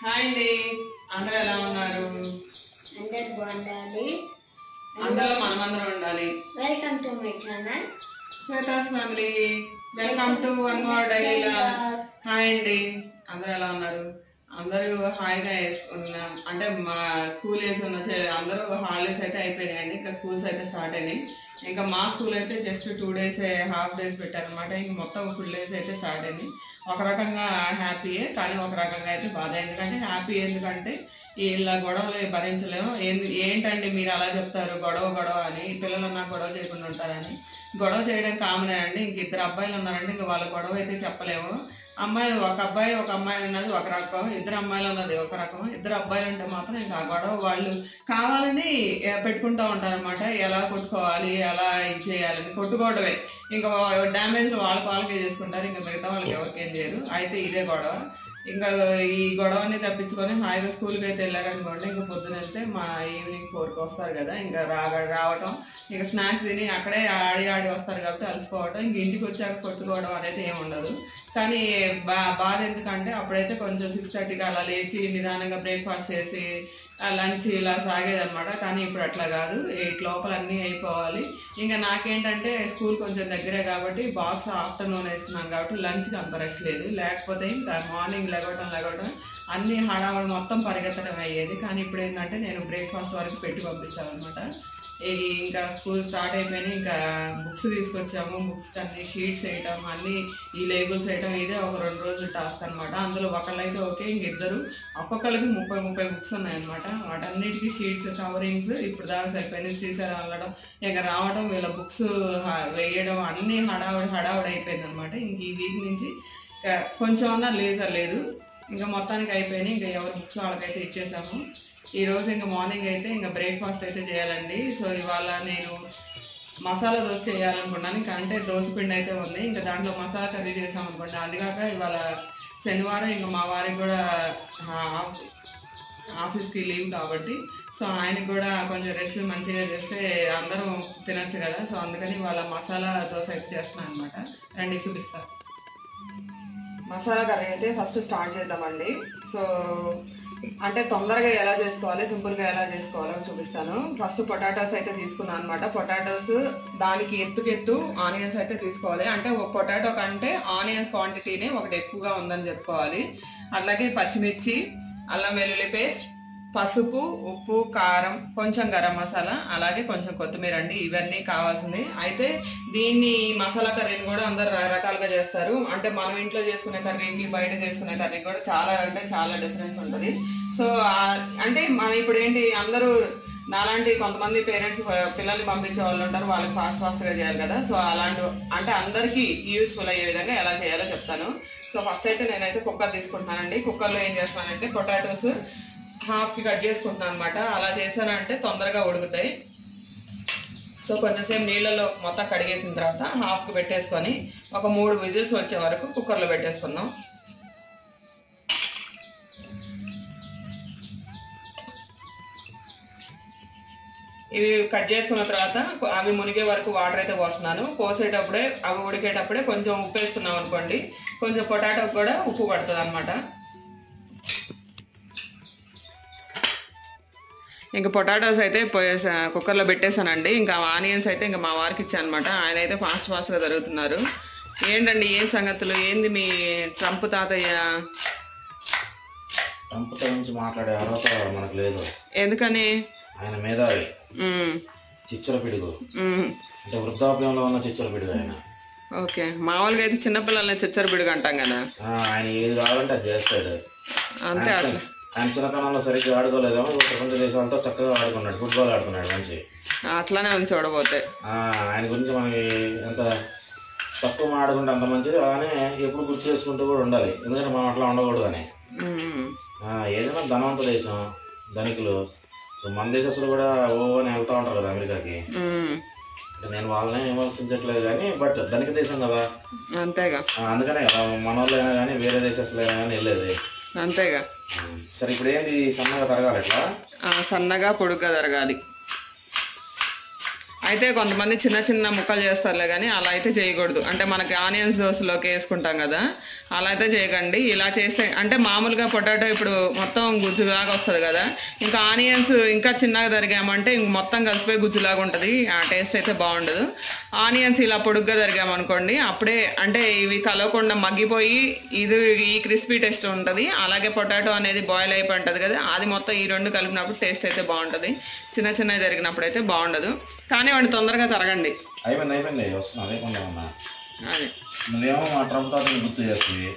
Hi అండి, అందరూ ఎలా ఉన్నారు? అందరూ బాగుండాలి, అందరూ మనమందరం ఉండాలి. Welcome to my channel Shweta's family. Welcome to one more daily vlog. Hi అండి, అందరూ ఎలా ఉన్నారు? అందరూ హాయిగా వేసుకున్నాం. అంటే మా స్కూల్ వేసి ఉన్న అందరూ హాలిడేస్ అయితే అయిపోయినాయండి. ఇంకా స్కూల్స్ అయితే స్టార్ట్ అయినాయి. ఇంకా మా స్కూల్ అయితే జస్ట్ 2 days హాఫ్ డేస్ పెట్టారనమాట. ఇంక మొత్తం ఫుల్ డేస్ అయితే స్టార్ట్ అయినాయి. ఒక రకంగా హ్యాపీయే, కానీ ఒక రకంగా అయితే బాధ. ఎందుకంటే హ్యాపీ ఎందుకంటే ఇలా గొడవలు భరించలేము. ఏంటండి మీరు అలా చెప్తారు గొడవ గొడవ అని, పిల్లలన్నా గొడవ చేయకుండా ఉంటారని. గొడవ చేయడం కామనే అండి. ఇంక 2 అబ్బాయిలు ఉన్నారండి, ఇంక వాళ్ళ గొడవ అయితే చెప్పలేము. అమ్మాయి ఒక అబ్బాయి ఒక అమ్మాయి ఉన్నది ఒక రకం, 2 అమ్మాయిలు ఉన్నది ఒక రకం. 2 అబ్బాయిలు ఉంటే మాత్రం ఇంకా ఆ గొడవ వాళ్ళు కావాలని పెట్టుకుంటూ ఉంటారనమాట. ఎలా కొట్టుకోవాలి, ఎలా ఇది చేయాలని కొట్టుకోవడమే. ఇంకా డ్యామేజ్లు వాళ్ళకే చేసుకుంటారు, ఇంకా మిగతా వాళ్ళకి ఎవరికేం చేయరు. అయితే ఇదే గొడవ. ఇంకా ఈ గొడవని తప్పించుకొని హాయిగా స్కూల్కి అయితే వెళ్ళారనుకోండి. ఇంకా పొద్దున వెళ్తే మా ఈవినింగ్ 4కి వస్తారు కదా, ఇంకా రావటం, ఇంకా స్నాక్స్ తిని అక్కడే ఆడి వస్తారు కాబట్టి అలసిపోవటం. ఇంక ఇంటికి వచ్చాక కొట్టుకోవడం అనేది ఏమి ఉండదు. కానీ బాధ ఎందుకంటే అప్పుడైతే కొంచెం 6:30కి అలా లేచి నిదానంగా బ్రేక్ఫాస్ట్ చేసి లంచ్ ఇలా సాగేదనమాట. కానీ ఇప్పుడు అట్లా కాదు, 8 లోపల అన్నీ అయిపోవాలి. ఇంకా నాకేంటంటే స్కూల్ కొంచెం దగ్గరే కాబట్టి బాక్స్ ఆఫ్టర్నూన్ వేస్తున్నాను కాబట్టి లంచ్కి అంత రెస్ట్ లేదు. లేకపోతే ఇంకా మార్నింగ్ లెగవటం అన్నీ హడావుడు మొత్తం పరిగెత్తడం అయ్యేది. కానీ ఇప్పుడు ఏంటంటే నేను బ్రేక్ఫాస్ట్ వరకు పెట్టి పంపించాలన్నమాట. ఇది ఇంకా స్కూల్ స్టార్ట్ అయిపోయినాయి. ఇంకా బుక్స్ తీసుకొచ్చాము, బుక్స్ అన్ని షీట్స్ వేయటం, అన్నీ ఈ లేబుల్స్ వేయటం, ఇదే ఒక 2 రోజులు టాస్క్ అనమాట. అందులో ఒకళ్ళైతే ఓకే, ఇంకిద్దరు ఒక్కొక్కరికి 30 బుక్స్ ఉన్నాయన్నమాట. వాటన్నిటికీ షీట్స్ కవరింగ్స్ ఇప్పుడు దాకా సరిపోయింది. శ్రీసారి వెళ్ళడం ఇంకా రావడం, వీళ్ళ బుక్స్ వేయడం అన్నీ హడావుడి అయిపోయింది అనమాట. ఇంక ఈ వీక్ నుంచి కొంచెం అన్నా లేజర్ లేదు. ఇంకా మొత్తానికి అయిపోయినాయి. ఇంకా ఎవరి బుక్స్ వాళ్ళకైతే ఇచ్చేసాము. ఈరోజు ఇంకా మార్నింగ్ అయితే ఇంకా బ్రేక్ఫాస్ట్ అయితే చేయాలండి. సో ఇవాళ నేను మసాలా దోశ చేయాలనుకున్నాను. ఇంకా అంటే దోశ పిండి అయితే ఉంది, ఇంకా దాంట్లో మసాలా కర్రీ చేసామనుకోండి. అందుకాక ఇవాళ శనివారం, ఇంకా మా వారికి కూడా ఆఫీస్కి లీవ్ కాబట్టి సో ఆయనకి కూడా కొంచెం రెసిపీ మంచిగా చేస్తే అందరం తినచ్చు కదా. సో అందుకని ఇవాళ మసాలా దోశ అయితే చేస్తున్నాను అనమాట. రండి చూపిస్తాను. మసాలా కర్రీ అయితే ఫస్ట్ స్టార్ట్ చేద్దామండి. సో అంటే తొందరగా ఎలా చేసుకోవాలి, సింపుల్గా ఎలా చేసుకోవాలో చూపిస్తాను. ఫస్ట్ పొటాటోస్ అయితే తీసుకున్నాను అనమాట. పొటాటోస్ దానికి ఎత్తు ఆనియన్స్ అయితే తీసుకోవాలి. అంటే ఒక పొటాటో కంటే ఆనియన్స్ క్వాంటిటీనే ఒకటి ఎక్కువగా ఉందని చెప్పుకోవాలి. అలాగే పచ్చిమిర్చి, అల్లం వెల్లుల్లి పేస్ట్, పసుపు, ఉప్పు, కారం, కొంచెం గరం మసాలా, అలాగే కొంచెం కొత్తిమీర అండి. ఇవన్నీ కావాల్సింది. అయితే దీన్ని మసాలా కర్రీని కూడా అందరు రకరకాలుగా చేస్తారు. అంటే మనం ఇంట్లో చేసుకునే కర్రీకి బయట చేసుకునే కర్రీకి కూడా చాలా డిఫరెన్స్ ఉంటుంది. సో అంటే మనం ఇప్పుడు ఏంటి, అందరూ నాలాంటి కొంతమంది పేరెంట్స్ పిల్లల్ని పంపించే వాళ్ళు ఉంటారు, వాళ్ళకి ఫాస్ట్గా చేయాలి కదా. సో అలాంటి అంటే అందరికీ యూస్ఫుల్ అయ్యే విధంగా ఎలా చేయాలో చెప్తాను. సో ఫస్ట్ అయితే నేనైతే కుక్కర్ తీసుకుంటున్నానండి. కుక్కర్లో ఏం చేస్తున్నానంటే పొటాటోస్ హాఫ్కి కట్ చేసుకుంటున్నాను అనమాట. అలా చేశానంటే తొందరగా ఉడుకుతాయి. సో కొంచెంసేపు నీళ్ళలో మొత్తం కడిగేసిన తర్వాత హాఫ్కి పెట్టేసుకొని ఒక 3 విజిల్స్ వచ్చే వరకు కుక్కర్లో పెట్టేసుకుందాం. ఇవి కట్ చేసుకున్న తర్వాత అవి మునిగే వరకు వాటర్ అయితే పోస్తున్నాను. పోసేటప్పుడే అవి ఉడికేటప్పుడే కొంచెం ఉప్పు వేసుకున్నాం అనుకోండి, కొంచెం పొటాటో కూడా ఉప్పు పడుతుంది అనమాట. ఇంకా పొటాటోస్ అయితే కుక్కర్లో పెట్టేశానండి. ఇంకా ఆనియన్స్ అయితే ఇంకా మా వారికి ఇచ్చాను అనమాట. ఆయన అయితే ఫాస్ట్గా జరుగుతున్నారు. ఏంటండి ఏం సంగతులు, ఏంది మీ ట్రంప్ తాతయ్య? ట్రంప్ గురించి మాట్లాడే అర్హత మనకు లేదు. ఎందుకని? ఆయన మేధావి, చిచ్చర పిడుగు, అంటే వృద్ధాప్యంలో ఉన్న చిచ్చర పిడుగు ఆయన. ఓకే, మామూలుగా అయితే చిన్నపిల్లల్ని చిచ్చర పిడుగు అంటాం కదా. ఆయన ఏది కావాలంటే అది చేస్తాడు అంతే. అట్లా ఆయన చిన్నతనంలో సరిగ్గా ఆడుకోలేదేమో, ప్రపంచ దేశాలతో చక్కగా ఆడుకున్నాడు, ఫుట్బాల్ ఆడుకున్నాడు మంచి. అట్లానే ఉంది చూడబోతే. ఆయన గురించి మనకి ఎంత తక్కువ ఆడుకుంటే అంత మంచిది. అలానే ఎప్పుడు గుర్తు చేసుకుంటూ కూడా ఉండాలి, ఎందుకంటే మనం అట్లా ఉండకూడదని. ఏదైనా ధనవంత దేశం, ధనికులు, మన దేశస్తులు కూడా అని వెళ్తూ ఉంటారు కదా అమెరికాకి. అంటే నేను వాళ్ళని విమర్శించట్లేదు కానీ బట్ ధనిక దేశం కదా, అంతేగా. అందుకనే కదా మన వాళ్ళు అయినా కానీ వేరే దేశస్తులు అయినా కానీ వెళ్ళేది. అంతేగా. సరే ఇప్పుడు ఏంది, సన్నగా తరగాలి, ఎట్లా సన్నగా పొడుగ్గా తరగాలి. అయితే కొంతమంది చిన్న చిన్న ముక్కలు చేస్తారులే కానీ అలా అయితే చేయకూడదు. అంటే మనకి ఆనియన్స్ దోశలోకి వేసుకుంటాం కదా, అలా అయితే చేయకండి. ఇలా చేస్తే అంటే మామూలుగా పొటాటో ఇప్పుడు మొత్తం గుజ్జులాగా వస్తుంది కదా, ఇంకా ఆనియన్స్ ఇంకా చిన్నగా తరిగామంటే ఇంక మొత్తం కలిసిపోయి గుజ్జులాగా ఉంటుంది, ఆ టేస్ట్ అయితే బాగుండదు. ఆనియన్స్ ఇలా పొడుగ్గా తరిగామనుకోండి అప్పుడే అంటే ఇవి కలవకుండా మగ్గిపోయి ఈ క్రిస్పీ టేస్ట్ ఉంటుంది. అలాగే పొటాటో అనేది బాయిల్ అయిపోయి ఉంటుంది కదా, అది మొత్తం ఈ రెండు కలిపినప్పుడు టేస్ట్ అయితే బాగుంటుంది. చిన్న చిన్నవి జరిగినప్పుడు అయితే బాగుండదు. కానీ వాడిని తొందరగా తరగండి. అయిపోయింది వస్తున్నా లేకుండా అదే నువ్వేమో మా ట్రంప్ తాత గుర్తు చేస్తుంది,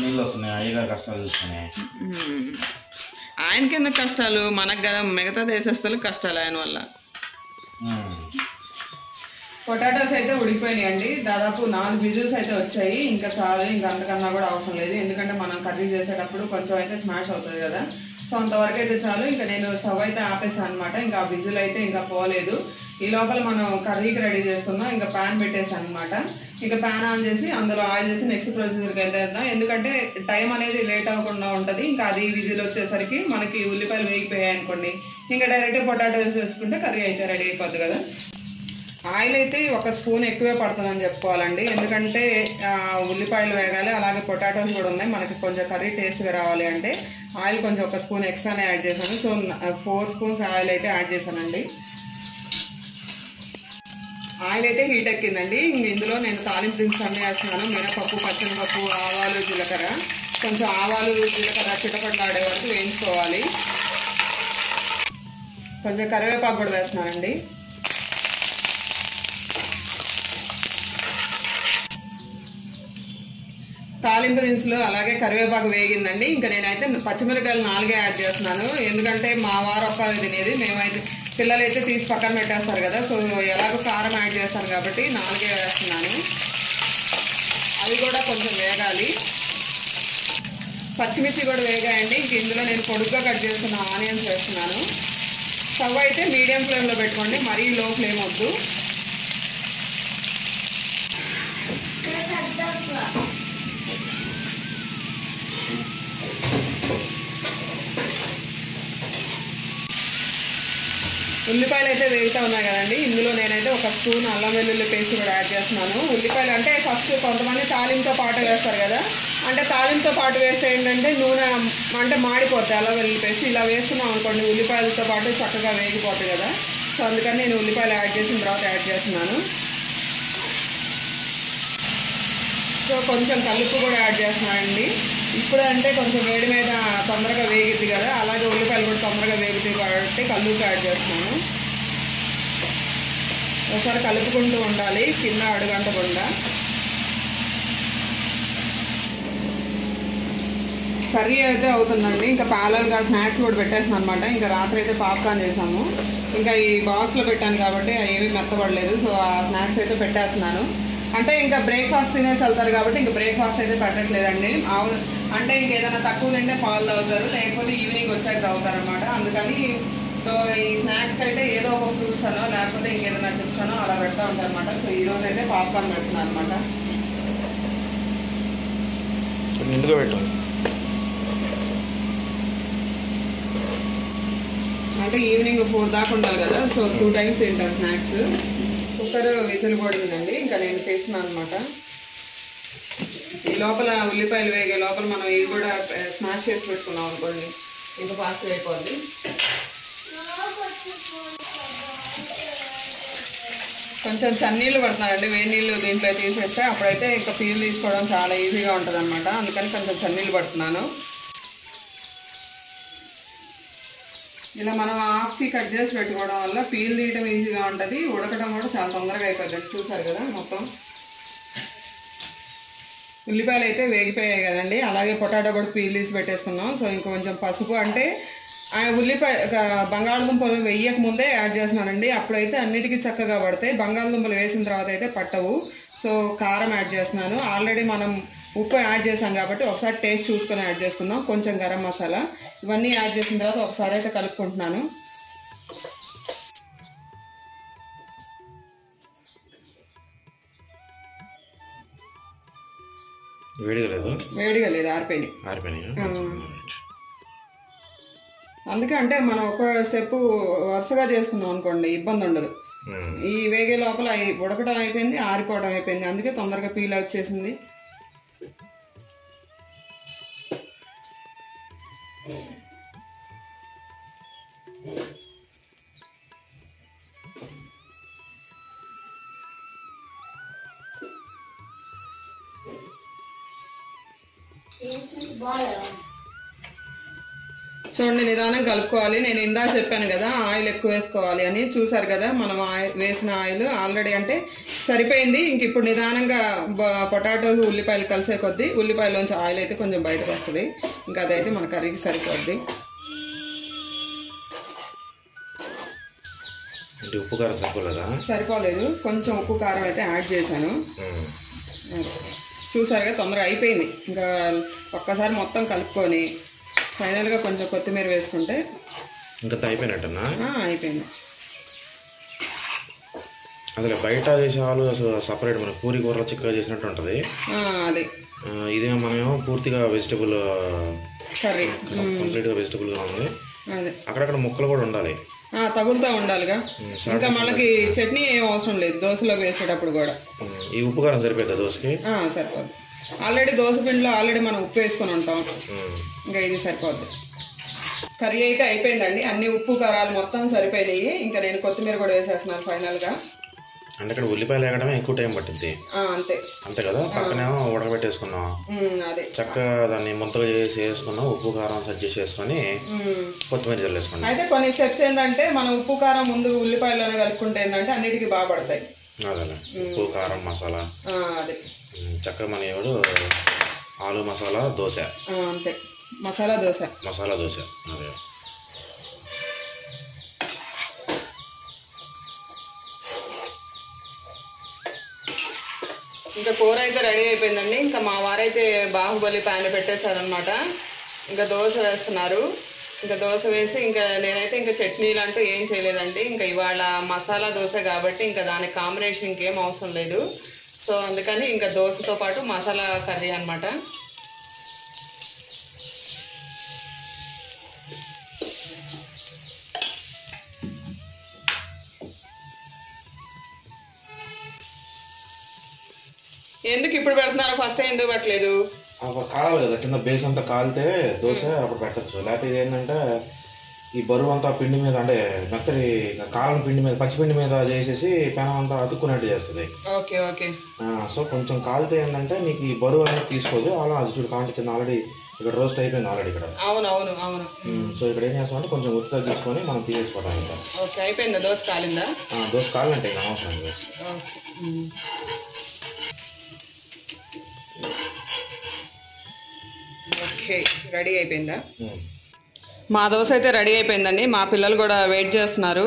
నీళ్ళు వస్తున్నాయి, అయ్యగారు కష్టాలు చూసుకుని. ఆయనకి ఎందుకు కష్టాలు, మనకు కదా మిగతా దేశస్తులకు కష్టాలు ఆయన వల్ల. పొటాటోస్ అయితే ఉడికిపోయినాయండి, దాదాపు 4 విజిల్స్ అయితే వచ్చాయి. ఇంకా చాలు, ఇంకా అంతకన్నా కూడా అవసరం లేదు, ఎందుకంటే మనం కర్రీ చేసేటప్పుడు కొంచెం అయితే స్మాష్ అవుతుంది కదా, సో అంతవరకు అయితే చాలు. ఇంకా నేను స్టవ్ అయితే ఆపేసాను అనమాట, ఇంకా ఆ విజిల్ అయితే ఇంకా పోలేదు. ఈ లోపల మనం కర్రీకి రెడీ చేసుకుందాం. ఇంకా ప్యాన్ పెట్టేసాను అనమాట. ఇంకా ప్యాన్ ఆన్ చేసి అందులో ఆయిల్ చేసి నెక్స్ట్ ప్రొసీజర్కి వెళ్తేద్దాం, ఎందుకంటే టైం అనేది లేట్ అవ్వకుండా ఉంటుంది. ఇంకా అది విజిల్ వచ్చేసరికి మనకి ఉల్లిపాయలు వేగిపోయాయి అనుకోండి, ఇంకా డైరెక్ట్గా పొటాటోస్ వేసుకుంటే కర్రీ అయితే రెడీ అయిపోద్ది కదా. ఆయిల్ అయితే 1 స్పూన్ ఎక్కువే పడుతుందని చెప్పుకోవాలండి, ఎందుకంటే ఉల్లిపాయలు వేగాలి, అలాగే పొటాటోస్ కూడా ఉన్నాయి. మనకి కొంచెం కర్రీ టేస్ట్గా రావాలి అంటే ఆయిల్ కొంచెం 1 స్పూన్ ఎక్స్ట్రానే యాడ్ చేశాను. సో 4 స్పూన్స్ ఆయిల్ అయితే యాడ్ చేశానండి. ఆయిల్ అయితే హీట్ ఎక్కిందండి. ఇందులో నేను తాలింపు దినుసులు అన్నీ వేస్తున్నాను. మినపప్పు, పచ్చనిపప్పు, ఆవాలు, జీలకర్ర. కొంచెం ఆవాలు జీలకర్ర చిటపట్లు ఆడే వరకు వేయించుకోవాలి. కొంచెం కరివేపాకు కూడా వేస్తున్నానండి. తాలింపు దినుసులు అలాగే కరివేపాకు వేగిందండి. ఇంకా నేనైతే పచ్చిమిరకాయలు 4 యాడ్ చేస్తున్నాను, ఎందుకంటే మా వారు ఒక్కరు తినేది, మేమైతే పిల్లలైతే తీసి పక్కన పెట్టేస్తారు కదా, సో ఎలాగో కారం యాడ్ చేస్తాను కాబట్టి 4 వేస్తున్నాను. అవి కూడా కొంచెం వేగాలి. పచ్చిమిర్చి కూడా వేగాయండి. ఇంక ఇందులో నేను పొడుగ్గా కట్ చేస్తున్న ఆనియన్స్ వేస్తున్నాను. స్టవ్ అయితే మీడియం ఫ్లేమ్లో పెట్టుకోండి, మరీ లో ఫ్లేమ్ వద్దు. ఉల్లిపాయలు అయితే వేగుతూ ఉన్నాయి కదండి, ఇందులో నేనైతే 1 స్పూన్ అల్లం వెల్లుల్లి పేస్ట్ కూడా యాడ్ చేస్తున్నాను. ఉల్లిపాయలు అంటే ఫస్ట్ కొంతమంది తాలింపుతో పాటు వేస్తారు కదా, అంటే తాలింపుతో పాటు వేస్తే ఏంటంటే నూనె అంటే మాడిపోతాయి అల్లం వెల్లుల్లి పేస్ట్. ఇలా వేసుకున్నాం అనుకోండి ఉల్లిపాయలతో పాటు చక్కగా వేగిపోతాయి కదా, సో అందుకని నేను ఉల్లిపాయలు యాడ్ చేసిన తర్వాత యాడ్ చేస్తున్నాను. సో కొంచెం కలుపు కూడా యాడ్ చేస్తున్నానండి. ఇప్పుడు అంటే కొంచెం వేడి మీద తొందరగా వేగిద్ది కదా, అలాగే ఉల్లిపాయలు కూడా తొందరగా వేగుతాయి కాబట్టి కలుపు యాడ్ చేస్తున్నాను. ఒకసారి కలుపుకుంటూ ఉండాలి కింద అడుగంటకుండా. కర్రీ అయితే అవుతుందండి. ఇంకా ప్యారల్గా స్నాక్స్ కూడా పెట్టేసాను అనమాట. ఇంకా రాత్రి అయితే పాప్కార్న్ చేసాము, ఇంకా ఈ బాక్స్లో పెట్టాను కాబట్టి ఏమీ మెత్తపడలేదు, సో ఆ స్నాక్స్ అయితే పెట్టేస్తున్నాను. అంటే ఇంకా బ్రేక్ఫాస్ట్ తినేసి వెళ్తారు కాబట్టి ఇంకా బ్రేక్ఫాస్ట్ అయితే పెట్టట్లేదండి. అంటే ఇంకేదైనా తక్కువ తింటే పాలు తాగుతారు, లేకపోతే ఈవినింగ్ వచ్చాక తాగుతారు అనమాట. అందుకని సో ఈ స్నాక్స్కి అయితే ఏదో ఒక ఫ్రూట్స్ అనో లేకపోతే ఇంకేదైనా చిప్స్ అనో అలా పెడతా ఉంటారు అనమాట. సో ఈరోజు అయితే పాప్కార్న్ పెడుతున్నాను అనమాట. అంటే ఈవినింగ్ 4 దాకా ఉండాలి కదా, సో 2 టైమ్స్ తింటాను స్నాక్స్. కుక్కర్ విజిల్ పడిందండి, ఇంకా నేను చేస్తున్నాను అనమాట. ఈ లోపల ఉల్లిపాయలు వేగే లోపల మనం ఇవి కూడా స్మాష్ చేసి పెట్టుకున్నాం అనుకోండి, ఇంకా ఫాస్ట్ అయిపోద్ది. కొంచెం చన్నీళ్ళు పడుతున్నారండి, వేడి నీళ్ళు దీంట్లో తీసేస్తే అప్పుడైతే ఇంకా పీల్ తీసుకోవడం చాలా ఈజీగా ఉంటుంది అనమాట. అందుకని కొంచెం చన్నీళ్ళు పడుతున్నాను. ఇలా మనం హాఫ్కి కట్ చేసి పెట్టుకోవడం వల్ల పీల్ తీయడం ఈజీగా ఉంటుంది, ఉడకడం కూడా చాలా తొందరగా అయిపోతుంది. చూసారు కదా మొత్తం ఉల్లిపాయలు అయితే వేగిపోయాయి కదండి, అలాగే పొటాటో కూడా పీల్ తీసి పెట్టేసుకున్నాం. సో ఇంకొంచెం పసుపు అంటే ఉల్లిపాయ బంగాళదుంపలు వేయక ముందే యాడ్ చేస్తున్నానండి, అప్పుడైతే అన్నిటికీ చక్కగా పడతాయి. బంగాళదుంపలు వేసిన తర్వాత అయితే పట్టవు. సో కారం యాడ్ చేస్తున్నాను. ఆల్రెడీ మనం ఉప్పు యాడ్ చేసాం కాబట్టి ఒకసారి టేస్ట్ చూసుకొని యాడ్ చేసుకుందాం. కొంచెం గరం మసాలా ఇవన్నీ యాడ్ చేసిన తర్వాత ఒకసారి అయితే కలుపుకుంటున్నాను. వేడిగా లేదు, ఆరిపోయినాయి. అందుకే అంటే మనం ఒక స్టెప్ వరుసగా చేసుకున్నాం అనుకోండి ఇబ్బంది ఉండదు. ఈ వేగే లోపల ఉడకడం అయిపోయింది, ఆరిపోవడం అయిపోయింది, అందుకే తొందరగా పీల్ వచ్చేసింది. చూడండి, నిదానం కలుపుకోవాలి. నేను ఇందాక చెప్పాను కదా ఆయిల్ ఎక్కువ వేసుకోవాలి అని. చూసారు కదా మనం వేసిన ఆయిల్ ఆల్రెడీ అంటే సరిపోయింది. ఇంక ఇప్పుడు నిదానంగా పొటాటోస్ ఉల్లిపాయలు కలిసే కొద్దీ ఉల్లిపాయలోంచి ఆయిల్ అయితే కొంచెం బయటకు వస్తుంది. ఇంకా అదైతే మన కర్రీకి సరిపోద్ది. ఉప్పు కారం సరిపోలేదు, కొంచెం ఉప్పు కారం అయితే యాడ్ చేశాను. చూసారుగా తొందరగా అయిపోయింది. ఇంకా ఒక్కసారి మొత్తం కలుపుకొని ఫైనల్గా కొంచెం కొత్తిమీర వేసుకుంటే ఇంకా అయిపోయినట్టన్నా. అయిపోయింది. అసలు బయట చేసే ఆలు అసలు సపరేట్ మన పూరి కూరలో చిక్కగా చేసినట్టు ఉంటుంది. అదే ఇదే మనమేమో పూర్తిగా వెజిటబుల్ కర్రీ, కంప్లీట్గా వెజిటబుల్గా ఉంది. అదే అక్కడక్కడ ముక్కలు కూడా ఉండాలి, తగులుతూ ఉండాలిగా. ఇంకా మనకి చట్నీ ఏం అవసరం లేదు దోశలోకి వేసేటప్పుడు కూడా. ఈ ఉప్పు కారం సరిపోద్దా దోశకి? సరిపోద్ది. ఆల్రెడీ దోశ పిండిలో ఆల్రెడీ మనం ఉప్పు వేసుకొని ఉంటాం, ఇంకా ఇది సరిపోద్ది. కర్రీ అయితే అయిపోయిందండి. అన్ని ఉప్పు కారాలు మొత్తం సరిపోయినాయి. ఇంకా నేను కొత్తిమీర కూడా వేసేస్తున్నాను ఫైనల్గా. అంటే ఇక్కడ ఉల్లిపాయలు వేయడమే ఎక్కువ టైం పట్టింది. అంతే కదా. పక్కనేమో ఉడకబెట్టేసుకున్నాం, అదే చక్కగా దాన్ని ముద్దగా చేసి వేసుకున్నాం. ఉప్పు కారం సజ్జేసి వేసుకొని కొత్తిమీర చల్లేసుకున్నాం. అయితే కొన్ని స్టెప్స్ ఏంటంటే మనం ఉప్పు కారం ముందు ఉల్లిపాయలోనే కలుపుకుంటే ఏంటంటే అన్నిటికీ బాగా పడతాయి. అదే ఉప్పు కారం మసాలా అదే చక్కగా మన ఎవడు ఆలు మసాలా దోశ. అంతే మసాలా దోశ. అదే ఇంకా కూర అయితే రెడీ అయిపోయిందండి. ఇంకా మా వారైతే బాహుబలి ప్యాన్ పెట్టేశారనమాట. ఇంకా దోశ వేస్తున్నారు. ఇంకా దోశ వేసి ఇంకా నేనైతే ఇంకా చట్నీలు అంటూ ఏం చేయలేదండి. ఇంకా ఇవాళ మసాలా దోశ కాబట్టి ఇంకా దానికి కాంబినేషన్ ఇంకేం అవసరం లేదు. సో అందుకని ఇంకా దోశతో పాటు మసాలా కర్రీ అనమాట. ఎందుకు ఇప్పుడు పెడుతున్నారు? ఫస్ట్ టైం ఎందుకు పెట్టలేదు? కావాలి కదా, కింద బేస్ అంతా కాలితే దోశ అప్పుడు పెట్టచ్చు. లేకపోతే ఇది ఏంటంటే ఈ బరువు అంతా పిండి మీద అంటే మెత్తడి కాలం పిండి మీద పచ్చిపిండి మీద చేసేసి పెనం అంతా అతుక్కున్నట్టు చేస్తుంది. Okay okay. సో కొంచెం కాలితే ఏంటంటే నీకు ఈ బరువు అనేది తీసుకోదు. అలా అది చూడు కాంటి కింద ఆల్రెడీ ఇక్కడ రోస్ట్ అయిపోయింది ఆల్రెడీ ఇక్కడ. అవును. సో ఇక్కడ ఏం చేస్తామంటే కొంచెం ఉత్తి తగ్గించుకొని మనం తీసేసుకోవడం. ఇంకా ఓకే అయిపోయిందా? దోశ కాలిందా? దోశ కావాలంటే ఇంకా అవసరం లేదు. ఓకే రెడీ అయిపోయిందా? మా దోశ అయితే రెడీ అయిపోయిందండి. మా పిల్లలు కూడా వెయిట్ చేస్తున్నారు.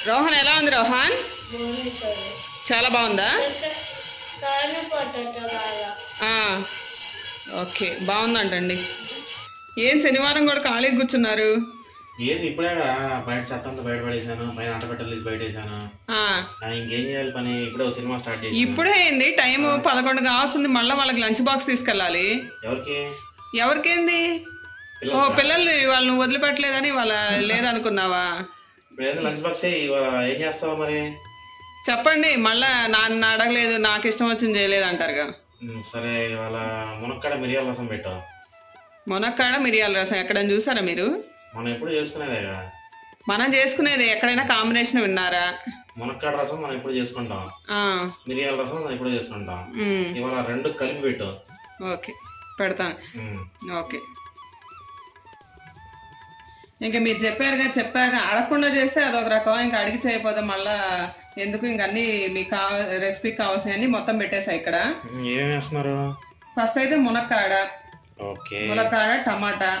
రోహన్ ఎలా ఉంది? రోహన్ చాలా బాగుందా? ఓకే బాగుందంటండి. ఏం శనివారం కూడా ఖాళీగా కూర్చున్నారు? ఏది ఇప్పుడే బయట చెత్తంతా బయట పడేసాను, పైన అట్టపెట్టలు బయట వేసాను. ఇంకేం చేయాలి పని? ఇప్పుడే సినిమా స్టార్ట్ చేసి ఇప్పుడే అయింది టైం 11 కావస్తుంది. మళ్ళీ వాళ్ళకి లంచ్ బాక్స్ తీసుకెళ్ళాలి. ఎవరికేంది? ఓ పిల్లల్ని వాళ్ళని వదిలిపెట్టలేదని వాళ్ళ లేదనుకున్నావా? లంచ్ బాక్స్ ఏం చేస్తావా మరి? చెప్పండి. మళ్ళా నాన్న అడగలేదు, నాకు ఇష్టం వచ్చింది చేయలేదు అంటారుగా. సరే వాళ్ళ మునక్కాడ మిరియాల రసం పెట్టావు. మునక్కాడ మిరియాల రసం ఎక్కడైనా చూసారా మీరు? మనం ఎప్పుడు చేసుకునేదేగా. మనం చేసుకునేది ఎక్కడైనా కాంబినేషన్ విన్నారా? మునక్కాడ రసం మనం ఎప్పుడు చేసుకుంటాం, మిరియాల రసం మనం ఎప్పుడు చేసుకుంటాం. ఇవాళ రెండు కలిపి పెట్టు. ఓకే పెడతాను. ఓకే ఇంకా మీరు చెప్పాక అడగకుండా చేస్తే అదొక రకం. ఇంకా అడిగి చేయకపోతే మళ్ళా ఎందుకు? ఇంక అన్ని మీకు రెసిపీకి కావాల్సినవన్నీ మొత్తం పెట్టేసా ఇక్కడ. ఏమేస్తున్నారు? ఫస్ట్ అయితే మునక్కాడ, టమాటా,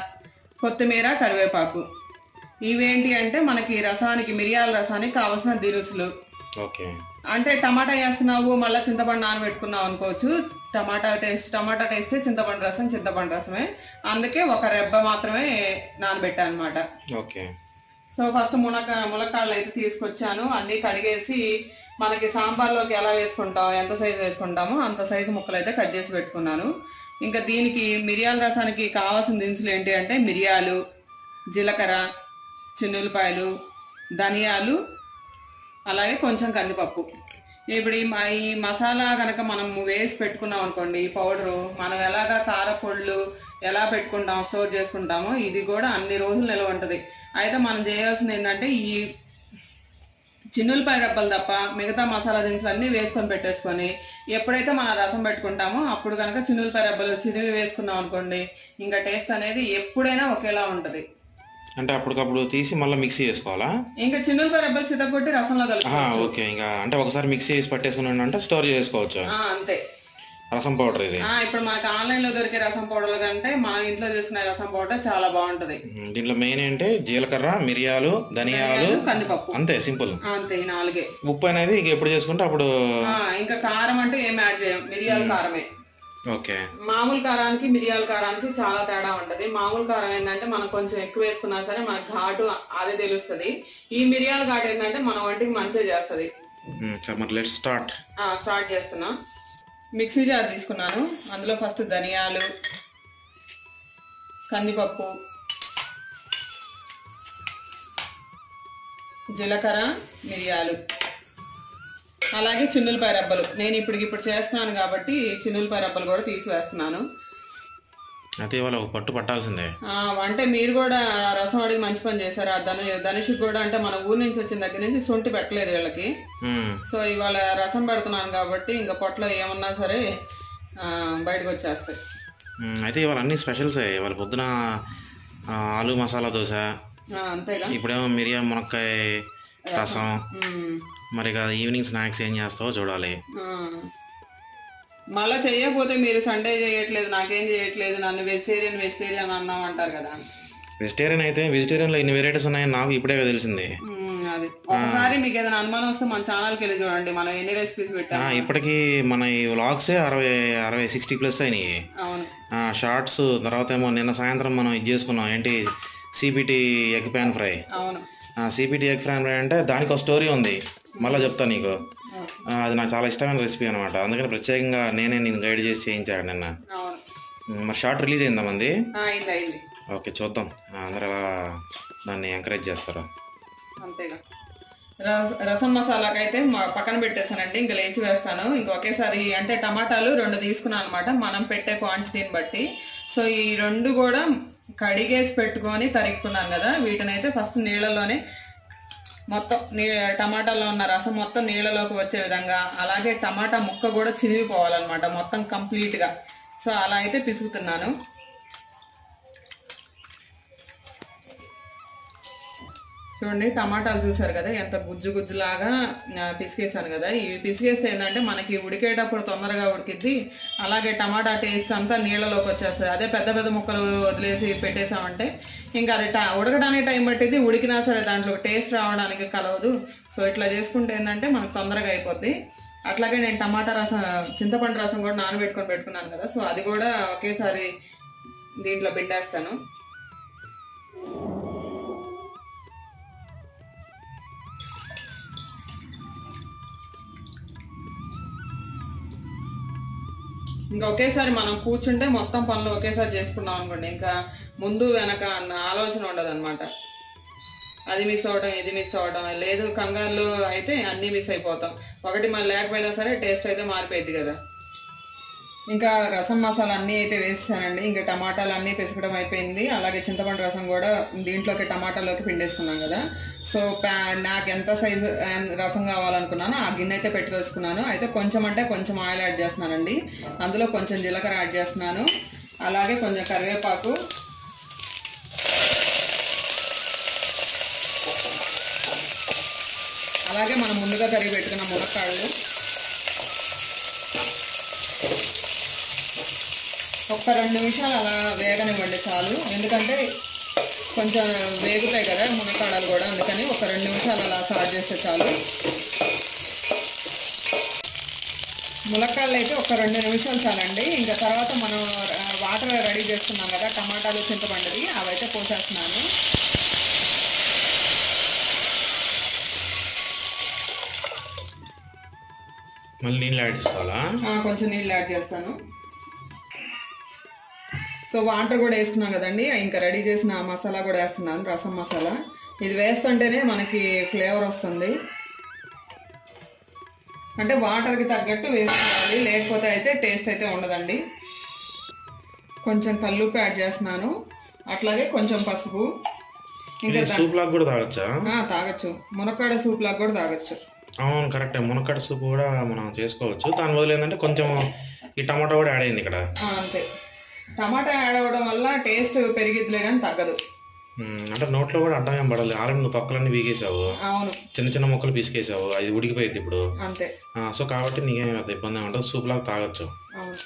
కొత్తిమీర, కరివేపాకు. ఇవేంటి అంటే మనకి రసానికి మిరియాల రసానికి కావాల్సిన దినుసులు. అంటే టమాటా వేస్తున్నావు మళ్ళీ చింతపండు నానబెట్టుకున్నావు అనుకోవచ్చు. టమాటా టేస్ట్ చింతపండు రసమే. అందుకే ఒక రెబ్బ మాత్రమే నానబెట్టా అనమాట. సో ఫస్ట్ ములక్కాడలు అయితే తీసుకొచ్చాను. అన్నీ కడిగేసి మనకి సాంబార్లోకి ఎలా వేసుకుంటాం, ఎంత సైజు వేసుకుంటామో అంత సైజు ముక్కలు అయితే కట్ చేసి పెట్టుకున్నాను. ఇంకా దీనికి మిరియాల రసానికి కావాల్సిన దినుసులు ఏంటి అంటే మిరియాలు, జీలకర్ర, చిన్నులపాయలు, ధనియాలు, అలాగే కొంచెం కందిపప్పు. ఇప్పుడు ఈ మసాలా కనుక మనం వేసి పెట్టుకున్నాం అనుకోండి, ఈ పౌడరు మనం ఎలాగా కారపొళ్ళు ఎలా పెట్టుకుంటాం స్టోర్ చేసుకుంటామో ఇది కూడా అన్ని రోజులు నిల్వ ఉంటుంది. అయితే మనం చేయాల్సింది ఏంటంటే ఈ చిన్నులపాయ రెబ్బలు తప్ప మిగతా మసాలా దినుసులు అన్నీ వేసుకొని పెట్టేసుకొని ఎప్పుడైతే మనం రసం పెట్టుకుంటామో అప్పుడు కనుక చిన్నులపాయ రెబ్బలు చిరివి వేసుకున్నాం అనుకోండి, ఇంకా టేస్ట్ అనేది ఎప్పుడైనా ఒకేలా ఉంటుంది. అంటే అప్పటికప్పుడు తీసి మళ్ళీ మిక్సీ చేసుకోవాలా? ఇంకా చిన్నులపాయ రెబ్బలు చితగొట్టి రసంలో కలుపుకోవచ్చు. ఓకే, ఇంకా అంటే ఒకసారి మిక్సీ చేసి పట్టేసుకున్నాను అంటే స్టోర్ చేసుకోవచ్చు. అంతే. రసం పౌడర్ ఇది. ఇప్పుడు మనకి ఆన్లైన్ లో దొరికే రసం పౌడర్ కంటే మన ఇంట్లో చేసుకునే రసం పౌడర్ చాలా బాగుంటది. దీంట్లో మెయిన్ ఏంటి జీలకర్ర, మిరియాలు, ధనియాలు, కందిపప్పు, అంతే. సింపుల్ అంతే, ఈ 4. ఉప్పు అనేది ఎప్పుడు చేసుకుంటే అప్పుడు. ఇంకా కారం అంటే ఏం యాడ్ చేయం, మిరియాల కారమే. ఓకే. మామూలు కారానికి మిరియాల కారానికి చాలా తేడా ఉంటది. మామూలు కారం ఏంటంటే మనం కొంచెం ఎక్కువ వేసుకున్నా సరే మనకు ఘాటు అదే తెలుస్తుంది. ఈ మిరియాల ఘాటు ఏంటంటే మన వంటికి మంచిగా చేస్తుంది. స్టార్ట్ చేస్తున్నా. మిక్సీ జార్ తీసుకున్నాను. అందులో ఫస్ట్ ధనియాలు, కందిపప్పు, జీలకర్ర, మిరియాలు, అలాగే చిన్నులపాయ రెబ్బలు. నేను ఇప్పుడు చేస్తున్నాను కాబట్టి చిన్నులపాయ రెబ్బలు కూడా తీసివేస్తున్నాను. అయితే ఇవాళ ఒక పట్టు పట్టాల్సిందే. అంటే మీరు కూడా రసం అడిగి మంచి పని చేశారు. ఆ ధనుషుకి కూడా అంటే మన ఊరి నుంచి వచ్చిన దగ్గర నుంచి సొంటి పెట్టలేదు వీళ్ళకి. సో ఇవాళ రసం పెడుతున్నాను కాబట్టి ఇంకా పొట్టలో ఏమన్నా సరే బయటకు వచ్చేస్తాయి. అయితే ఇవాళ అన్ని స్పెషల్స్. ఇవాళ పొద్దున ఆలు మసాలా దోశ, అంతేగా. ఇప్పుడేమో మిరియాల మునక్కాయ రసం. మరి ఈవినింగ్ స్నాక్స్ ఏం చేస్తావో చూడాలి. మళ్ళీ చేయకపోతే మీరు సండే చేయట్లేదు, నాకేం చేయట్లేదు, నన్ను వెజిటేరియన్ అన్నాం అంటారు కదా. వెజిటేరియన్ అయితే వెజిటేరియన్లో ఇన్ని వెరైటీస్ ఉన్నాయని నాకు ఇప్పుడే తెలిసింది. అది ఒకసారి మీకు ఏదైనా అనుమానం వస్తే మన ఛానల్కి వెళ్ళి చూడండి, మనం ఎన్ని రెసిపీస్ పెట్టాం. ఇప్పటికి మన ఈ వ్లాగ్సే 60-60+ అయినాయి. అవును. షార్ట్స్ తర్వాత ఏమో నిన్న సాయంత్రం మనం ఇది చేసుకున్నాం, ఏంటి సిపిటి ఎగ్ ప్యాన్ ఫ్రై. అవును. సిపిటి ఎగ్ ప్యాన్ ఫ్రై అంటే దానికి ఒక స్టోరీ ఉంది, మళ్ళీ చెప్తాను నీకు. అది నాకు చాలా ఇష్టమైన రెసిపీ అనమాట. అందుకని ప్రత్యేకంగా నేను గైడ్ చేసి చేయించాడు నిన్న. మరి షార్ట్ రిలీజ్ అయిందా మంది? ఓకే, చూద్దాం అందరూ ఎలా దాన్ని ఎంకరేజ్ చేస్తారో. అంతేగా. రసం మసాలాకైతే పక్కన పెట్టేసానండి, ఇంకా లేచి వేస్తాను. ఇంకా ఒకేసారి అంటే టమాటాలు 2 తీసుకున్నాను అనమాట, మనం పెట్టే క్వాంటిటీని బట్టి. సో ఈ 2 కూడా కడిగేసి పెట్టుకొని తరుక్కున్నాను కదా, వీటినైతే ఫస్ట్ నీళ్ళలోనే మొత్తం టమాటాలో ఉన్న రసం మొత్తం నీళ్ళలోకి వచ్చే విధంగా, అలాగే టమాటా ముక్క కూడా చిరిగిపోవాలన్నమాట మొత్తం కంప్లీట్గా. సో అలా అయితే పిసుకుతున్నాను. చూడండి టమాటాలు చూసారు కదా ఎంత గుజ్జులాగా పిసికేసాను కదా. ఇవి పిసికేస్తే ఏంటంటే మనకి ఉడికేటప్పుడు తొందరగా ఉడికిద్ది, అలాగే టమాటా టేస్ట్ అంతా నీళ్ళలోకి వచ్చేస్తుంది. అదే పెద్ద పెద్ద ముక్కలు వదిలేసి పెట్టేసామంటే ఇంకా అది ఉడకడానికి టైం పట్టిద్ది, ఉడికినా సరే దాంట్లో టేస్ట్ రావడానికి కలవదు. సో ఇట్లా చేసుకుంటే ఏంటంటే మనకు తొందరగా అయిపోద్ది. అట్లాగే నేను టమాటా రసం, చింతపండు రసం కూడా నానబెట్టుకొని పెట్టుకున్నాను కదా, సో అది కూడా ఒకేసారి దీంట్లో పిండేస్తాను. ఇంకా ఒకేసారి మనం కూర్చుంటే మొత్తం పనులు ఒకేసారి చేసుకున్నాం అనుకోండి, ఇంకా ముందు వెనక అన్న ఆలోచన ఉండదు అనమాట. అది మిస్ అవ్వడం, ఇది మిస్ అవ్వడం లేదు. కంగారులో అయితే అన్నీ మిస్ అయిపోతాం. ఒకటి మనం లేకపోయినా సరే టేస్ట్ అయితే మారిపోయింది కదా. ఇంకా రసం మసాలా అన్నీ అయితే వేసేసానండి. ఇంకా టమాటాలు అన్నీ పిసకడం అయిపోయింది, అలాగే చింతపండు రసం కూడా దీంట్లోకి టమాటాలోకి పిండేసుకున్నాం కదా. సో నాకు ఎంత సైజు రసం కావాలనుకున్నానో ఆ గిన్నె అయితే పెట్టుకొసుకున్నాను. అయితే కొంచెం అంటే కొంచెం ఆయిల్ యాడ్ చేస్తున్నానండి, అందులో కొంచెం జీలకర్ర యాడ్ చేస్తున్నాను, అలాగే కొంచెం కరివేపాకు, అలాగే మనం ముందుగా తరిగి పెట్టుకున్న మునక్కాడలు. ఒక్క 2 నిమిషాలు అలా వేగనివ్వండి చాలు, ఎందుకంటే కొంచెం వేగుతాయి కదా మునక్కాడలు కూడా, అందుకని ఒక 2 నిమిషాలు అలా సార్ట్ చేస్తే చాలు. ములక్కాడలు అయితే ఒక 2 నిమిషాలు చాలండి. ఇంకా తర్వాత మనం వాటర్ రెడీ చేసుకున్నాం కదా టమాటాలు చింతపండుది, అవైతే పోసేస్తున్నాను. మళ్ళీ నీళ్ళు యాడ్ చేసుకోవాలా? కొంచెం నీళ్ళు యాడ్ చేస్తాను. సో వాటర్ కూడా వేసుకున్నాం కదండి, ఇంకా రెడీ చేసిన మసాలా కూడా వేస్తున్నాను, రసం మసాలా. ఇది వేస్తుంటేనే మనకి ఫ్లేవర్ వస్తుంది. అంటే వాటర్కి తగ్గట్టు వేసుకోవాలి, లేకపోతే అయితే టేస్ట్ అయితే ఉండదండి. కొంచెం కల్లుప్పు యాడ్ చేస్తున్నాను, అట్లాగే కొంచెం పసుపు. ఇంకా సూప్ లాగా కూడా తాగొచ్చా? తాగొచ్చు, మునక్కాడ సూప్ లాగా కూడా తాగొచ్చు. అవును కరెక్టే, మునక్కాడ సూప్ కూడా మనం చేసుకోవచ్చు. దాని బదులు ఏంటంటే కొంచెం ఈ టమాటా కూడా యాడ్ అయింది ఇక్కడ. అంతే, టమాటా యాడ్ అవ్వడం వల్ల టేస్ట్ పెరిగిద్దిలే కానీ తగ్గదు. అంటే నోట్లో కూడా అడ్డం ఏం పడాలి, ఆల్రెడీ నువ్వు తొక్కలన్నీ పీకేసావు. అవును, చిన్న చిన్న ముక్కలు పీసుకేసావు, అది ఉడికిపోయింది ఇప్పుడు. అంతే. సో కాబట్టి నీకేం ఇబ్బంది ఏమి ఉంటుంది, సూప్ లాగా తాగొచ్చు. అవును,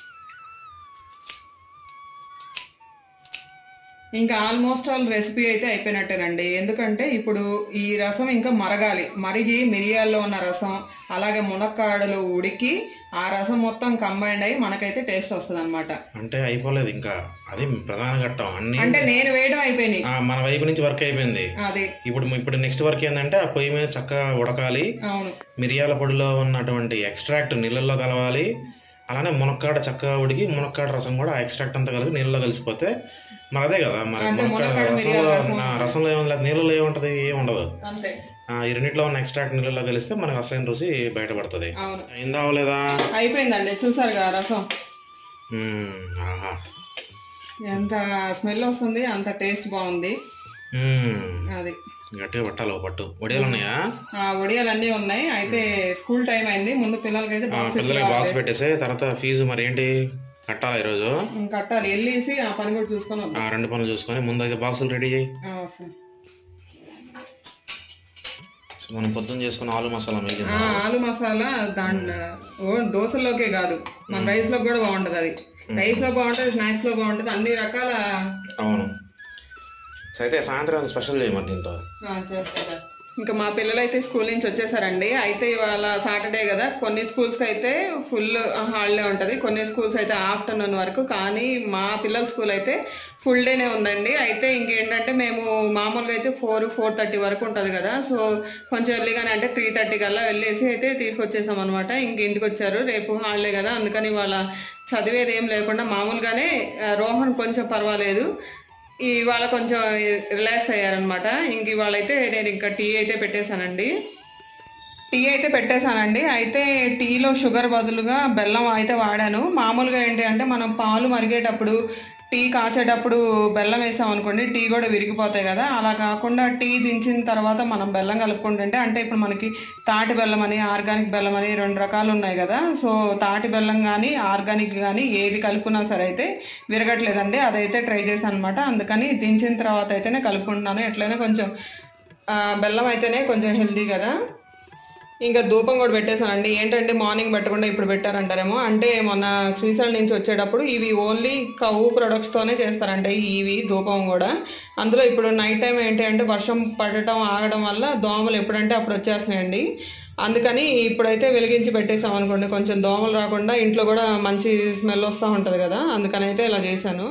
ఇంకా ఆల్మోస్ట్ ఆల్ రెసిపీ అయితే అయిపోయినట్టేనండి. ఎందుకంటే ఇప్పుడు ఈ రసం ఇంకా మరగాలి, మరిగి మిరియాల్లో ఉన్న రసం అలాగే మునక్కాడలు ఉడికి ఆ రసం మొత్తం కంబైండ్ అయ్యి మనకైతే టేస్ట్ వస్తుంది అనమాట. అంటే అయిపోలేదు ఇంకా, అది ప్రధాన ఘట్టం. అన్ని అంటే నేను వేయడం అయిపోయినాయి, మన వైపు నుంచి వర్క్ అయిపోయింది. అది ఇప్పుడు నెక్స్ట్ వర్క్ ఏంటంటే ఆ పొయ్యి మీద చక్కగా ఉడకాలి. అవును, మిరియాల పొడిలో ఉన్నటువంటి ఎక్స్ట్రాక్ట్ నీళ్ళల్లో కలవాలి. అలానే మునక్కాడ చక్కగా ఉడికి మునక్కాడ రసం కూడా ఆ ఎక్స్ట్రాక్ట్ అంతా కలిపి నీళ్ళలో కలిసిపోతే మరి అదే కదా. మరి రసంలో ఏముంది, నీళ్ళలో ఏముంటది, ఏముండదు. ఈ రెండిట్లో ఉన్న ఎక్స్ట్రాక్ట్ నీళ్ళలో కలిస్తే మనకు అసలైన రుచి బయటపడుతుంది. అయిందా అవలేదా? అయిపోయిందండి, చూసారు కదా రసం ఎంత స్మెల్ వస్తుంది, అంత టేస్ట్ బాగుంది. అది గట్టిగా పట్టాలి పట్టు. వడియాలు ఉన్నాయా? వడియాలు అన్నీ ఉన్నాయి. అయితే స్కూల్ టైం అయింది, ముందు పిల్లలకి బాక్స్ పెట్టేసి తర్వాత ఫీజు మరి ఏంటి కట్టాలి, ఈరోజు కట్టాలి. వెళ్ళేసి ఆ పని కూడా చూసుకొని రెండు పనులు చూసుకొని ముందు అయితే బాక్సులు రెడీ చేయి. మనం పొద్దున్న చేసుకున్న ఆలు మసాలా మిగిలింది. ఆలు మసాలా దాంట్లో దోశల్లోకే కాదు, మన రైస్ లో కూడా బాగుంటది. అది రైస్ లో బాగుంటది, స్నాక్స్ లో బాగుంటది, అన్ని రకాల. అవును, అయితే సాయంత్రం స్పెషల్ చేయమని దీంతో చేస్తారా. ఇంకా మా పిల్లలు అయితే స్కూల్ నుంచి వచ్చేసారండి. అయితే ఇవాళ సాటర్డే కదా, కొన్ని స్కూల్స్కి అయితే ఫుల్ హాలిడే ఉంటుంది, కొన్ని స్కూల్స్ అయితే ఆఫ్టర్నూన్ వరకు. కానీ మా పిల్లల స్కూల్ అయితే ఫుల్ డేనే ఉందండి. అయితే ఇంకేంటంటే మేము మామూలుగా అయితే 4-4:30 వరకు ఉంటుంది కదా, సో కొంచెం ఎర్లీగానే అంటే 3:30 కల్లా వెళ్ళేసి అయితే తీసుకొచ్చేసాం అనమాట. ఇంక ఇంటికి వచ్చారు, రేపు హాలిడే కదా, అందుకని ఇవాళ చదివేది ఏం లేకుండా మామూలుగానే. రోహన్ కొంచెం పర్వాలేదు, ఇవాళ కొంచెం రిలాక్స్ అయ్యారనమాట. ఇంక ఇవాళ అయితే నేను ఇంకా టీ అయితే పెట్టేశానండి. అయితే టీలో షుగర్ బదులుగా బెల్లం అయితే వాడాను. మామూలుగా ఏంటి అంటే మనం పాలు మరిగేటప్పుడు టీ కాచేటప్పుడు బెల్లం వేసాం అనుకోండి, టీ కూడా విరిగిపోతాయి కదా. అలా కాకుండా టీ దించిన తర్వాత మనం బెల్లం కలుపుకుంటుంటే, అంటే ఇప్పుడు మనకి తాటి బెల్లం అని ఆర్గానిక్ బెల్లం అని 2 రకాలు ఉన్నాయి కదా. సో తాటి బెల్లం కానీ ఆర్గానిక్ కానీ ఏది కలుపుకున్నా సరే అయితే విరగట్లేదండి. అదైతే ట్రై చేశాను అనమాట. అందుకని దించిన తర్వాత అయితేనే కలుపుకుంటున్నాను. ఎట్లయినా కొంచెం బెల్లం అయితేనే కొంచెం హెల్దీ కదా. ఇంకా ధూపం కూడా పెట్టేశానండి. ఏంటంటే మార్నింగ్ పెట్టకుండా ఇప్పుడు పెట్టారంటారేమో, అంటే మొన్న శ్రీశైలం నుంచి వచ్చేటప్పుడు ఇవి ఓన్లీ కవ్వు ప్రొడక్ట్స్తోనే చేస్తారంటే ఇవి ధూపం కూడా. అందులో ఇప్పుడు నైట్ టైం ఏంటి అంటే వర్షం పడటం ఆగడం వల్ల దోమలు ఎప్పుడంటే అప్పుడు వచ్చేస్తున్నాయండి. అందుకని ఇప్పుడైతే వెలిగించి పెట్టేసాం అనుకోండి, కొంచెం దోమలు రాకుండా ఇంట్లో కూడా మంచి స్మెల్ వస్తూ ఉంటుంది కదా, అందుకని అయితే ఇలా చేశాను.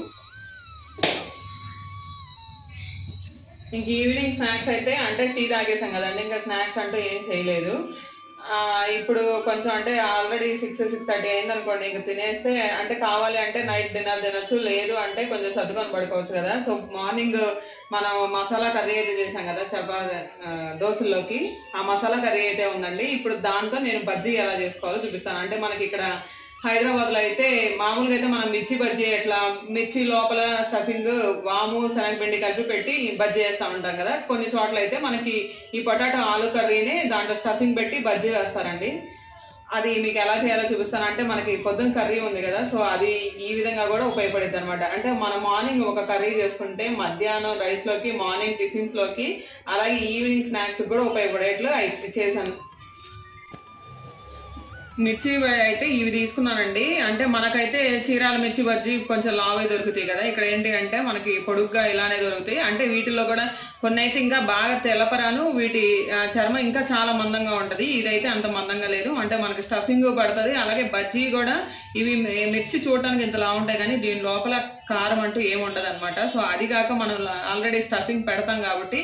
ఇంక ఈవినింగ్ స్నాక్స్ అయితే అంటే టీ తాగేసాం కదండి, ఇంకా స్నాక్స్ అంటూ ఏం చేయలేదు. ఇప్పుడు కొంచెం అంటే ఆల్రెడీ 6-6:30 అయింది అనుకోండి, ఇంక తినేస్తే అంటే కావాలి అంటే నైట్ డిన్నర్ తినొచ్చు, లేదు అంటే కొంచెం సర్దుకొని పడుకోవచ్చు కదా. సో మార్నింగ్ మనం మసాలా కర్రీ అయితే చేసాం కదా దోశల్లోకి, ఆ మసాలా కర్రీ అయితే ఉందండి. ఇప్పుడు దాంతో నేను బజ్జీ ఎలా చేసుకోవాలో చూపిస్తాను. అంటే మనకి ఇక్కడ హైదరాబాద్లో అయితే మామూలుగా అయితే మనం మిర్చి బజ్జీ ఎట్లా మిర్చి లోపల స్టఫింగ్ వాము శనగపిండి కలిపి పెట్టి బజ్జీ వేస్తూ ఉంటాం కదా. కొన్ని చోట్ల అయితే మనకి ఈ పొటాటో ఆలు కర్రీని దాంట్లో స్టఫింగ్ పెట్టి బజ్జీ వేస్తారండి. అది మీకు ఎలా చేయాలో చూపిస్తాను. అంటే మనకి పొద్దున్న కర్రీ ఉంది కదా, సో అది ఈ విధంగా కూడా ఉపయోగపడుతుంది అనమాట. అంటే మనం మార్నింగ్ ఒక కర్రీ చేసుకుంటే మధ్యాహ్నం రైస్లోకి, మార్నింగ్ టిఫిన్స్లోకి, అలాగే ఈవినింగ్ స్నాక్స్ కూడా ఉపయోగపడేట్లు చేశాను. మిర్చి అయితే ఇవి తీసుకున్నానండి. అంటే మనకైతే చీరాల మిర్చి బజ్జీ కొంచెం లావే దొరుకుతాయి కదా, ఇక్కడ ఏంటి అంటే మనకి పొడుగ్గా ఇలానే దొరుకుతాయి. అంటే వీటిల్లో కూడా కొన్ని అయితే ఇంకా బాగా తెల్లపరాను, వీటి చర్మం ఇంకా చాలా మందంగా ఉంటది. ఇదైతే అంత మందంగా లేదు, అంటే మనకి స్టఫింగ్ పడుతుంది. అలాగే బజ్జీ కూడా ఇవి మిర్చి చూడటానికి ఇంతలా ఉంటాయి కానీ దీని లోపల కారం అంటూ ఏముండదు అనమాట. సో అది కాక మనం ఆల్రెడీ స్టఫింగ్ పెడతాం కాబట్టి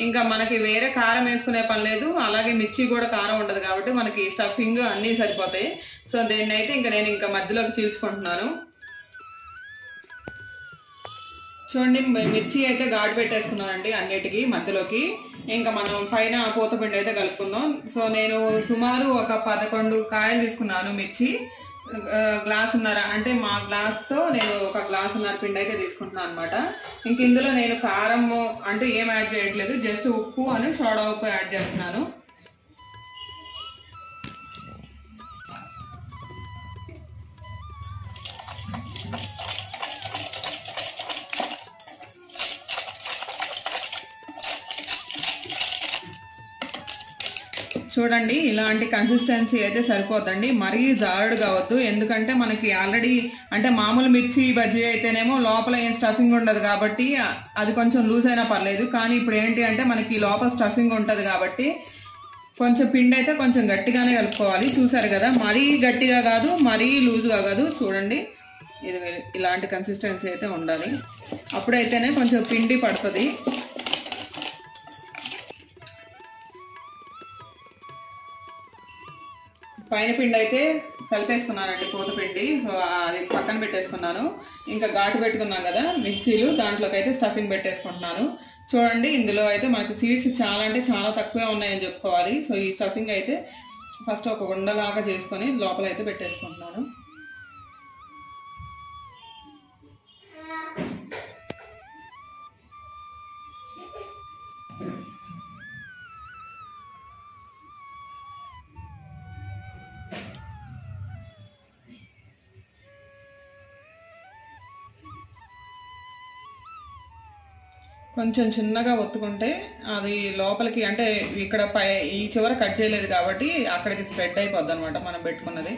ఇంకా మనకి వేరే కారం వేసుకునే పని లేదు, అలాగే మిర్చి కూడా కారం ఉండదు కాబట్టి మనకి స్టఫింగ్ అన్నీ సరిపోతాయి. సో దీన్ని అయితే నేను ఇంకా మధ్యలోకి చీల్చుకుంటున్నాను. చూడండి మిర్చి అయితే ఘాటు పెట్టేసుకున్నానండి అన్నిటికీ మధ్యలోకి. ఇంకా మనం పైన పూతపిండి అయితే కలుపుకుందాం. సో నేను సుమారు ఒక 11 కాయలు తీసుకున్నాను మిర్చి, గ్లాసున్నర అంటే మా గ్లాస్తో నేను ఒక గ్లాసున్నర పిండి అయితే తీసుకుంటున్నాను అనమాట. ఇంక ఇందులో నేను కారం అంటే ఏం యాడ్ చేయట్లేదు, జస్ట్ ఉప్పు అని సోడా ఉప్పు యాడ్ చేస్తున్నాను. చూడండి ఇలాంటి కన్సిస్టెన్సీ అయితే సరిపోద్దండి, మరీ జారుడు కావద్దు. ఎందుకంటే మనకి ఆల్రెడీ అంటే మామూలు మిర్చి బజ్జీ అయితేనేమో లోపల ఏం స్టఫింగ్ ఉండదు కాబట్టి అది కొంచెం లూజ్ అయినా పర్లేదు. కానీ ఇప్పుడు ఏంటి అంటే మనకి లోపల స్టఫింగ్ ఉంటుంది కాబట్టి కొంచెం పిండి అయితే కొంచెం గట్టిగానే కలుపుకోవాలి. చూసారు కదా, మరీ గట్టిగా కాదు మరీ లూజ్గా కాదు. చూడండి ఇది ఇలాంటి కన్సిస్టెన్సీ అయితే ఉండాలి, అప్పుడైతేనే కొంచెం పిండి పడుతుంది. పైన పిండి అయితే కలిపేసుకున్నానండి పూతపిండి. సో అది పక్కన పెట్టేసుకున్నాను. ఇంకా ఘాటు పెట్టుకున్నాం కదా మిర్చీలు, దాంట్లోకి అయితే స్టఫింగ్ పెట్టేసుకుంటున్నాను. చూడండి ఇందులో అయితే మనకి సీడ్స్ చాలా అంటే చాలా తక్కువే ఉన్నాయని చెప్పుకోవాలి. సో ఈ స్టఫింగ్ అయితే ఫస్ట్ ఒక ఉండలాగా చేసుకొని లోపల అయితే పెట్టేసుకుంటున్నాను. కొంచెం చిన్నగా ఒత్తుకుంటే అది లోపలికి అంటే ఇక్కడ ఈ చివర కట్ చేయలేదు కాబట్టి అక్కడికి స్ప్రెడ్ అయిపోద్ది అనమాట మనం పెట్టుకున్నది.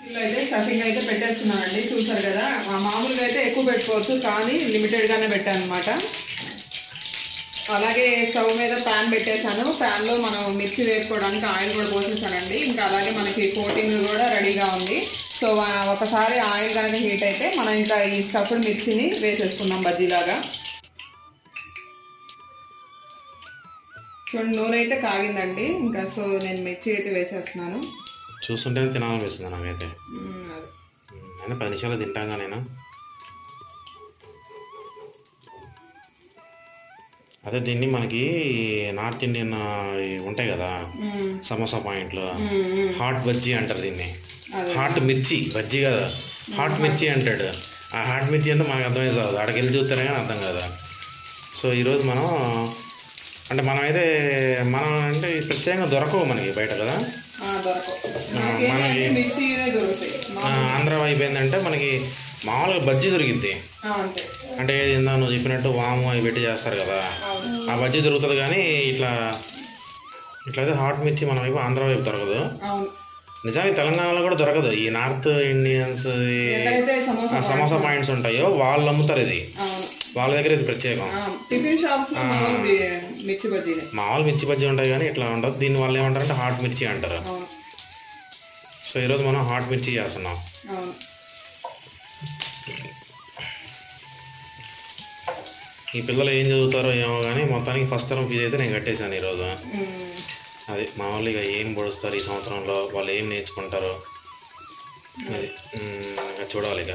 ఇలా అయితే స్టఫింగ్ అయితే పెట్టేస్తున్నానండి. చూసారు కదా, మామూలుగా అయితే ఎక్కువ పెట్టుకోవచ్చు కానీ లిమిటెడ్గానే పెట్టాను అనమాట. అలాగే స్టవ్ మీద ప్యాన్ పెట్టేశాను. ప్యాన్లో మనం మిర్చి వేసుకోవడానికి ఆయిల్ కూడా పోసేసానండి. ఇంకా అలాగే మనకి కోటింగ్ కూడా రెడీగా ఉంది. సో ఒకసారి ఆయిల్ కనుక హీట్ అయితే మనం ఇంకా ఈ స్టఫ్డ్ మిర్చిని వేసేసుకున్నాం బజ్జీలాగా. చూడండి నూనె అయితే కాగిందండి. ఇంకా సో నేను మిర్చి అయితే వేసేస్తున్నాను. చూస్తుంటే తినాలనిపిస్తుంది నాకైతే. అయినా 10 నిమిషాలు తింటాగా నేను. అదే దీన్ని మనకి నార్త్ ఇండియన్ ఉంటాయి కదా సమోసా పాయింట్లు, హాట్ బజ్జీ అంటారు దీన్ని. హాట్ మిర్చి బజ్జీ కదా, హాట్ మిర్చి అంటాడు. ఆ హాట్ మిర్చి అంటే మనకు అర్థమే కాదు, అక్కడికి వెళ్ళి చూస్తేనే కానీ అర్థం కదా. సో ఈరోజు మనం అంటే ప్రత్యేకంగా దొరకవు మనకి బయట కదా. మనకి ఆంధ్ర వైపు ఏంటంటే మనకి మామూలుగా బజ్జీ దొరికిద్ది. అంటే ఏందా నువ్వు చెప్పినట్టు వాము అవి పెట్టి చేస్తారు కదా, ఆ బజ్జీ దొరుకుతుంది. కానీ ఇట్లయితే హాట్ మిర్చి మన వైపు ఆంధ్ర వైపు దొరకదు. నిజానికి తెలంగాణలో కూడా దొరకదు. ఈ నార్త్ ఇండియన్స్ సమోసా పాయింట్స్ ఉంటాయో వాళ్ళు అమ్ముతారు ఇది, వాళ్ళ దగ్గర ఇది ప్రత్యేకం. మామూలు మిర్చి బజ్జీ ఉంటాయి కానీ ఇట్లా ఉండదు. దీన్ని వాళ్ళు ఏమంటారంటే హాట్ మిర్చి అంటారు. సో ఈరోజు మనం హాట్ మిర్చి చేస్తున్నాం. ఈ పిల్లలు ఏం చదువుతారో ఏమో కానీ మొత్తానికి ఫస్ట్ టర్మ్ ఫీజు అయితే నేను కట్టేశాను ఈరోజు. అది మామూలుగా ఏం పొడుస్తారు ఈ సంవత్సరంలో, వాళ్ళు ఏం నేర్చుకుంటారో అది చూడాలి. ఇక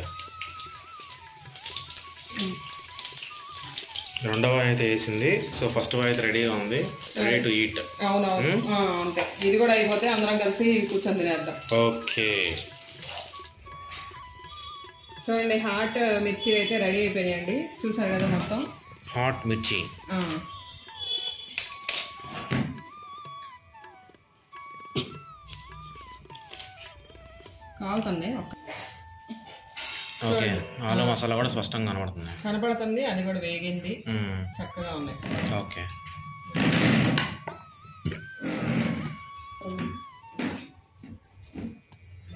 రెండవ అయితే వేసింది. సో ఫస్ట్ అయితే రెడీగా ఉంది, రెడీ టు ఈట్. అవునవును అంతే, ఇది కూడా అయిపోతే అందరం కలిసి కూర్చొని తినేద్దాం. ఓకే చూడండి హాట్ మిర్చి అయితే రెడీ అయిపోయాయండి. చూసారు కదా మొత్తం హాట్ మిర్చి. కాలుతుంది. ఓకే ఆలు మసాలా కూడా స్పష్టంగా కనపడుతుంది. అది కూడా వేగింది, చక్కగా ఉన్నాయి. ఓకే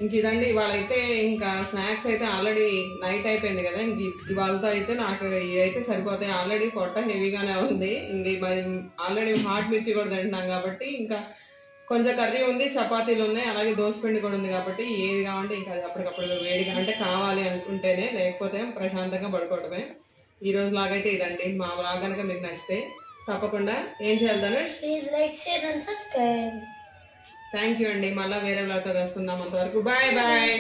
ఇంక ఇదండి ఇవాళ అయితే. ఇంకా స్నాక్స్ అయితే ఆల్రెడీ నైట్ అయిపోయింది కదా, ఇంక ఇవాళతో అయితే నాకు ఇవైతే సరిపోతాయి. ఆల్రెడీ పొట్ట హెవీగానే ఉంది. ఇంక ఆల్రెడీ హాట్ మిర్చి కూడా తింటున్నాం కాబట్టి ఇంకా కొంచెం కర్రీ ఉంది, చపాతీలు ఉన్నాయి, అలాగే దోసపిండి కూడా ఉంది కాబట్టి ఏది కావాలంటే ఇంకా అది అప్పటికప్పుడు వేడిగా అంటే కావాలి అనుకుంటేనే, లేకపోతే ప్రశాంతంగా పడుకోవటమే. ఈ రోజు లాగైతే ఇదండి. మా వ్లాగ్ కనుక మీకు నచ్చితే తప్పకుండా ఏం చేయాలి, like share and subscribe. Thank you అండి. మళ్ళీ వేరే వ్లాగ్తో కలుసుకుందాం. అంతవరకు బాయ్ బాయ్.